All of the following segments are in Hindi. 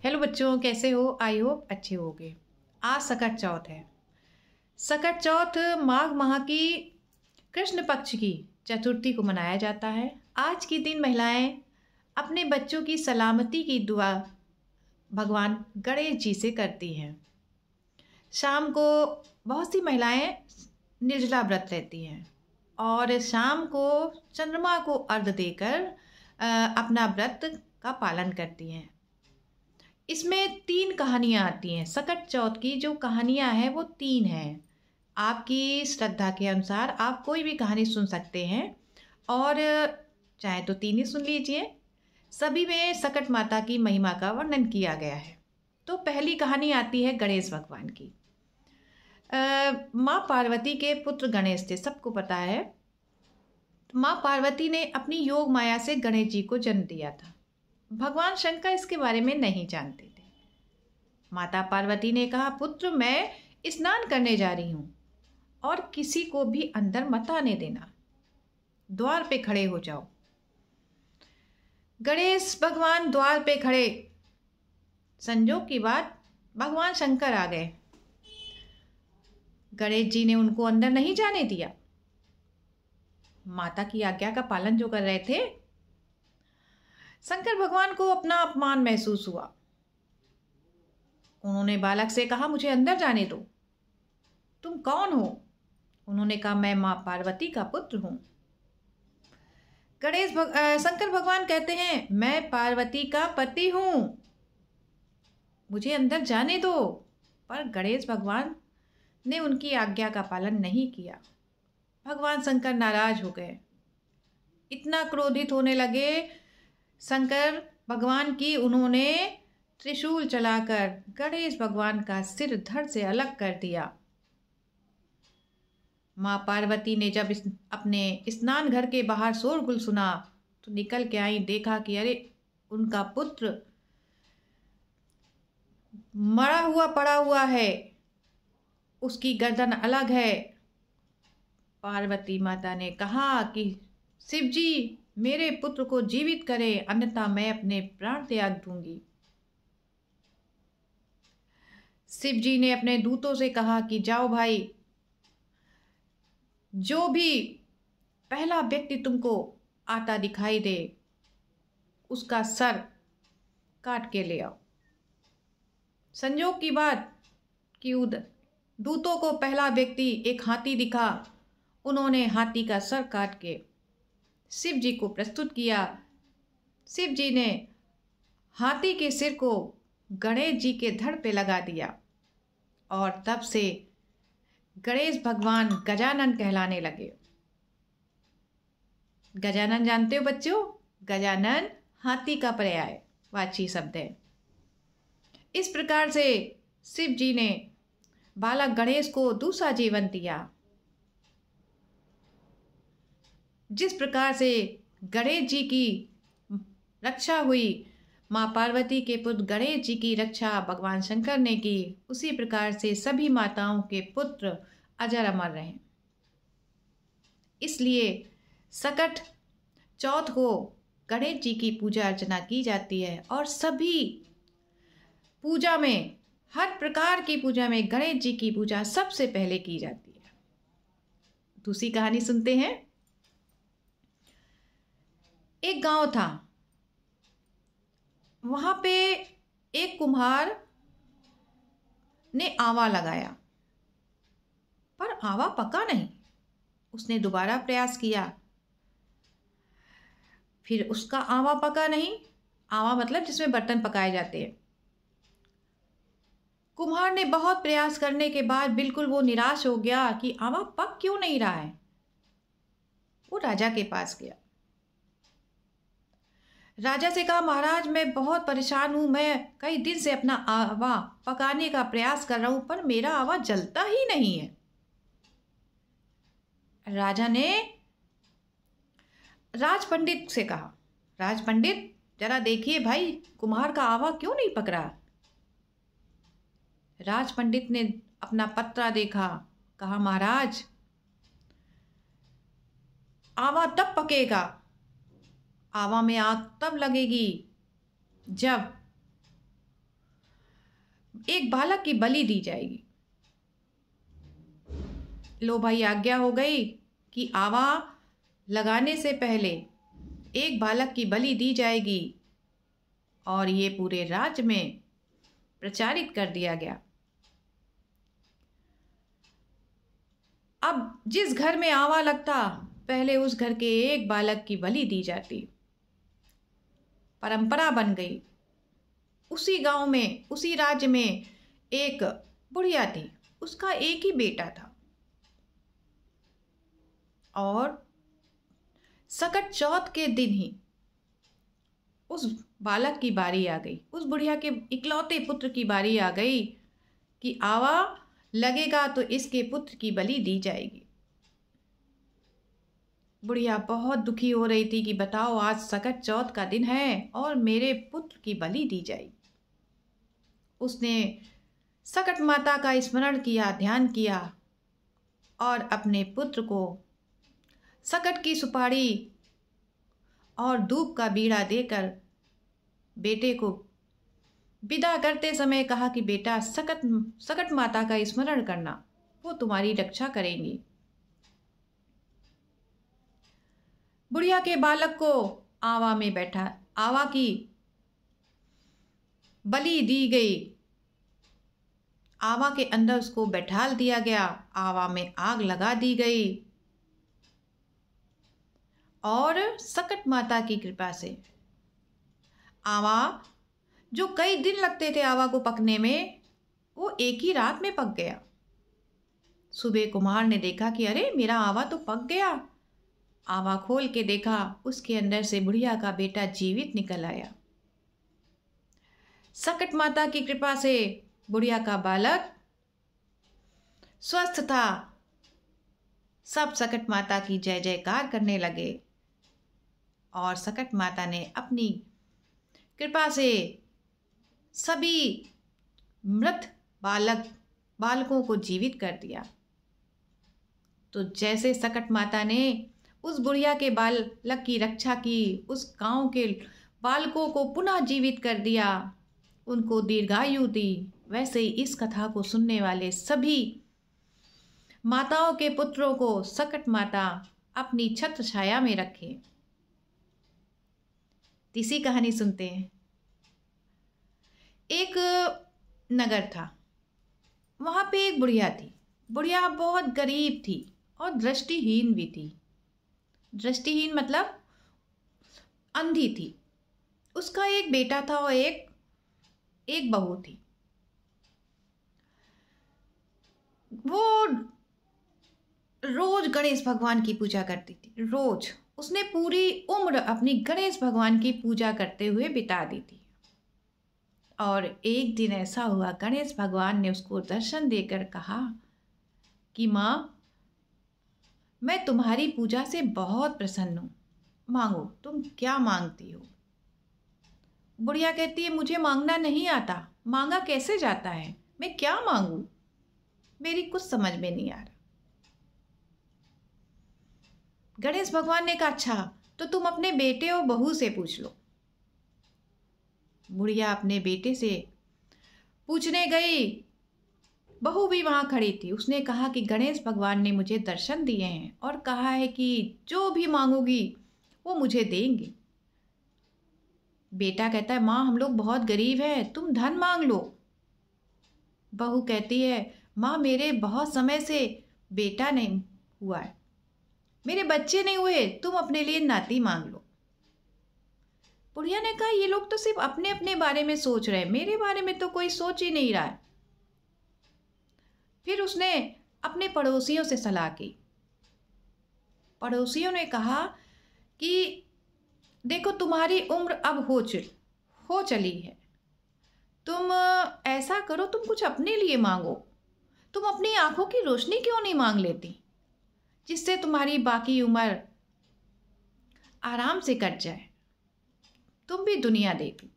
हेलो बच्चों, कैसे हो? आई होप अच्छे होगे। आज सकट चौथ है। सकट चौथ माघ माह की कृष्ण पक्ष की चतुर्थी को मनाया जाता है। आज के दिन महिलाएं अपने बच्चों की सलामती की दुआ भगवान गणेश जी से करती हैं। शाम को बहुत सी महिलाएं निर्जला व्रत रहती हैं और शाम को चंद्रमा को अर्घ देकर अपना व्रत का पालन करती हैं। इसमें 3 कहानियाँ आती हैं। सकट चौथ की जो कहानियाँ हैं वो 3 हैं। आपकी श्रद्धा के अनुसार आप कोई भी कहानी सुन सकते हैं और चाहे तो 3 ही सुन लीजिए। सभी में सकट माता की महिमा का वर्णन किया गया है। तो पहली कहानी आती है गणेश भगवान की। माँ पार्वती के पुत्र गणेश थे, सबको पता है। माँ पार्वती ने अपनी योग माया से गणेश जी को जन्म दिया था। भगवान शंकर इसके बारे में नहीं जानते थे। माता पार्वती ने कहा, पुत्र मैं स्नान करने जा रही हूँ और किसी को भी अंदर मत आने देना, द्वार पे खड़े हो जाओ। गणेश भगवान द्वार पे खड़े। संजोग की बात, भगवान शंकर आ गए। गणेश जी ने उनको अंदर नहीं जाने दिया। माता की आज्ञा का पालन जो कर रहे थे, शंकर भगवान को अपना अपमान महसूस हुआ। उन्होंने बालक से कहा, मुझे अंदर जाने दो। तुम कौन हो? उन्होंने कहा, मैं माँ पार्वती का पुत्र हूं। शंकर भगवान कहते हैं, मैं पार्वती का पति हूं, मुझे अंदर जाने दो। पर गणेश भगवान ने उनकी आज्ञा का पालन नहीं किया। भगवान शंकर नाराज हो गए, इतना क्रोधित होने लगे शंकर भगवान की, उन्होंने त्रिशूल चलाकर गणेश भगवान का सिर धड़ से अलग कर दिया। माँ पार्वती ने जब अपने स्नान घर के बाहर शोरगुल सुना तो निकल के आई। देखा कि अरे, उनका पुत्र मरा हुआ पड़ा हुआ है, उसकी गर्दन अलग है। पार्वती माता ने कहा कि शिव जी मेरे पुत्र को जीवित करें, अन्यथा मैं अपने प्राण त्याग दूंगी। शिव जी ने अपने दूतों से कहा कि जाओ भाई, जो भी पहला व्यक्ति तुमको आता दिखाई दे उसका सर काट के ले आओ। संयोग की बात कि दूतों को पहला व्यक्ति एक हाथी दिखा। उन्होंने हाथी का सर काट के शिव जी को प्रस्तुत किया। शिव जी ने हाथी के सिर को गणेश जी के धड़ पे लगा दिया और तब से गणेश भगवान गजानन कहलाने लगे। गजानन जानते हो बच्चों? गजानन हाथी का पर्याय वाची शब्द है। इस प्रकार से शिव जी ने बालक गणेश को दूसरा जीवन दिया। जिस प्रकार से गणेश जी की रक्षा हुई, माँ पार्वती के पुत्र गणेश जी की रक्षा भगवान शंकर ने की, उसी प्रकार से सभी माताओं के पुत्र अजर अमर रहे। इसलिए सकट चौथ को गणेश जी की पूजा अर्चना की जाती है और सभी पूजा में, हर प्रकार की पूजा में गणेश जी की पूजा सबसे पहले की जाती है। दूसरी कहानी सुनते हैं। एक गांव था, वहां पे एक कुम्हार ने आवा लगाया, पर आवा पका नहीं। उसने दोबारा प्रयास किया, फिर उसका आवा पका नहीं। आवा मतलब जिसमें बर्तन पकाए जाते हैं। कुम्हार ने बहुत प्रयास करने के बाद बिल्कुल वो निराश हो गया कि आवा पक क्यों नहीं रहा है। वो राजा के पास गया। राजा से कहा, महाराज मैं बहुत परेशान हूं, मैं कई दिन से अपना आवा पकाने का प्रयास कर रहा हूं पर मेरा आवा जलता ही नहीं है। राजा ने राज पंडित से कहा, राज पंडित जरा देखिए भाई, कुम्हार का आवा क्यों नहीं पक रहा। राज पंडित ने अपना पत्रा देखा, कहा, महाराज आवा तब पकेगा, आवा में आग तब लगेगी जब एक बालक की बलि दी जाएगी। लो भाई, आज्ञा हो गई कि आवा लगाने से पहले एक बालक की बलि दी जाएगी, और ये पूरे राज्य में प्रचारित कर दिया गया। अब जिस घर में आवा लगता, पहले उस घर के एक बालक की बलि दी जाती। परंपरा बन गई। उसी गांव में, उसी राज्य में एक बुढ़िया थी, उसका एक ही बेटा था, और सकट चौथ के दिन ही उस बालक की बारी आ गई, उस बुढ़िया के इकलौते पुत्र की बारी आ गई कि आवा लगेगा तो इसके पुत्र की बलि दी जाएगी। बुढ़िया बहुत दुखी हो रही थी कि बताओ, आज सकट चौथ का दिन है और मेरे पुत्र की बलि दी जाएगी। उसने सकट माता का स्मरण किया, ध्यान किया, और अपने पुत्र को सकट की सुपारी और धूप का बीड़ा देकर बेटे को विदा करते समय कहा कि बेटा, सकट माता का स्मरण करना, वो तुम्हारी रक्षा करेंगी। बुढ़िया के बालक को आवा में बैठा, आवा की बलि दी गई, आवा के अंदर उसको बैठाल दिया गया, आवा में आग लगा दी गई, और सकट माता की कृपा से आवा, जो कई दिन लगते थे आवा को पकने में, वो एक ही रात में पक गया। सुबह कुम्हार ने देखा कि अरे, मेरा आवा तो पक गया। आवा खोल के देखा, उसके अंदर से बुढ़िया का बेटा जीवित निकल आया। सकट माता की कृपा से बुढ़िया का बालक स्वस्थ था। सब सकट माता की जय जयकार करने लगे, और सकट माता ने अपनी कृपा से सभी मृत बालकों को जीवित कर दिया। तो जैसे सकट माता ने उस बुढ़िया के बालक की रक्षा की, उस गांव के बालकों को पुनः जीवित कर दिया, उनको दीर्घायु दी, वैसे ही इस कथा को सुनने वाले सभी माताओं के पुत्रों को सकट माता अपनी छत्र छाया में रखे। तीसरी कहानी सुनते हैं। एक नगर था, वहां पे एक बुढ़िया थी। बुढ़िया बहुत गरीब थी और दृष्टिहीन भी थी। दृष्टिहीन मतलब अंधी थी। उसका एक बेटा था और एक बहू थी। वो रोज गणेश भगवान की पूजा करती थी। रोज उसने पूरी उम्र अपनी गणेश भगवान की पूजा करते हुए बिता दी थी। और एक दिन ऐसा हुआ, गणेश भगवान ने उसको दर्शन देकर कहा कि माँ, मैं तुम्हारी पूजा से बहुत प्रसन्न हूँ, मांगो, तुम क्या मांगती हो। बुढ़िया कहती है, मुझे मांगना नहीं आता, मांगा कैसे जाता है, मैं क्या मांगू, मेरी कुछ समझ में नहीं आ रहा। गणेश भगवान ने कहा, अच्छा तो तुम अपने बेटे और बहू से पूछ लो। बुढ़िया अपने बेटे से पूछने गई। बहू भी वहां खड़ी थी। उसने कहा कि गणेश भगवान ने मुझे दर्शन दिए हैं और कहा है कि जो भी मांगोगी वो मुझे देंगे। बेटा कहता है, माँ, हम लोग बहुत गरीब हैं, तुम धन मांग लो। बहू कहती है, माँ, मेरे बहुत समय से बेटा नहीं हुआ है, मेरे बच्चे नहीं हुए, तुम अपने लिए नाती मांग लो। बुढ़िया ने कहा, ये लोग तो सिर्फ अपने अपने बारे में सोच रहे हैं, मेरे बारे में तो कोई सोच ही नहीं रहा है। फिर उसने अपने पड़ोसियों से सलाह की। पड़ोसियों ने कहा कि देखो, तुम्हारी उम्र अब हो चली है, तुम ऐसा करो, तुम कुछ अपने लिए मांगो। तुम अपनी आंखों की रोशनी क्यों नहीं मांग लेती, जिससे तुम्हारी बाकी उम्र आराम से कट जाए, तुम भी दुनिया देख लो।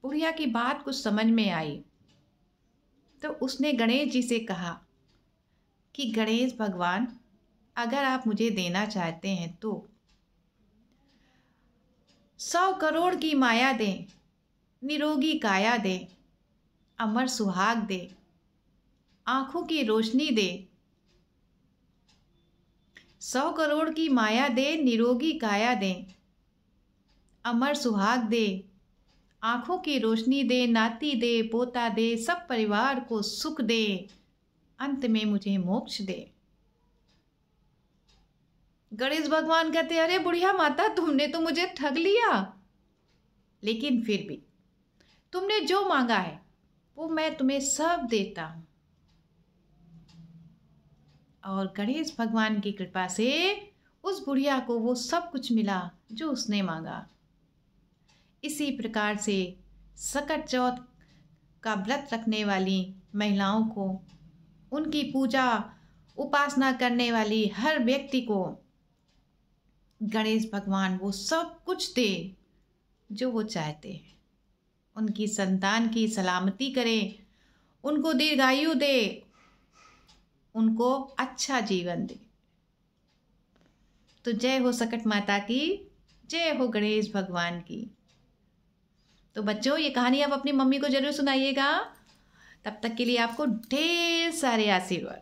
बुढ़िया की बात कुछ समझ में आई तो उसने गणेश जी से कहा कि गणेश भगवान, अगर आप मुझे देना चाहते हैं तो 100 करोड़ की माया दें, निरोगी काया दे, अमर सुहाग दे, आंखों की रोशनी दे। 100 करोड़ की माया दे, निरोगी काया दे, अमर सुहाग दे, आंखों की रोशनी दे, नाती दे, पोता दे, सब परिवार को सुख दे, अंत में मुझे मोक्ष दे। गणेश भगवान कहते, अरे बुढ़िया माता, तुमने तो मुझे ठग लिया, लेकिन फिर भी तुमने जो मांगा है वो मैं तुम्हें सब देता हूं। और गणेश भगवान की कृपा से उस बुढ़िया को वो सब कुछ मिला जो उसने मांगा। इसी प्रकार से सकट चौथ का व्रत रखने वाली महिलाओं को, उनकी पूजा उपासना करने वाली हर व्यक्ति को गणेश भगवान वो सब कुछ दे जो वो चाहते हैं। उनकी संतान की सलामती करे, उनको दीर्घायु दे, उनको अच्छा जीवन दे। तो जय हो सकट माता की, जय हो गणेश भगवान की। तो बच्चों, ये कहानी आप अपनी मम्मी को जरूर सुनाइएगा। तब तक के लिए आपको ढेर सारे आशीर्वाद।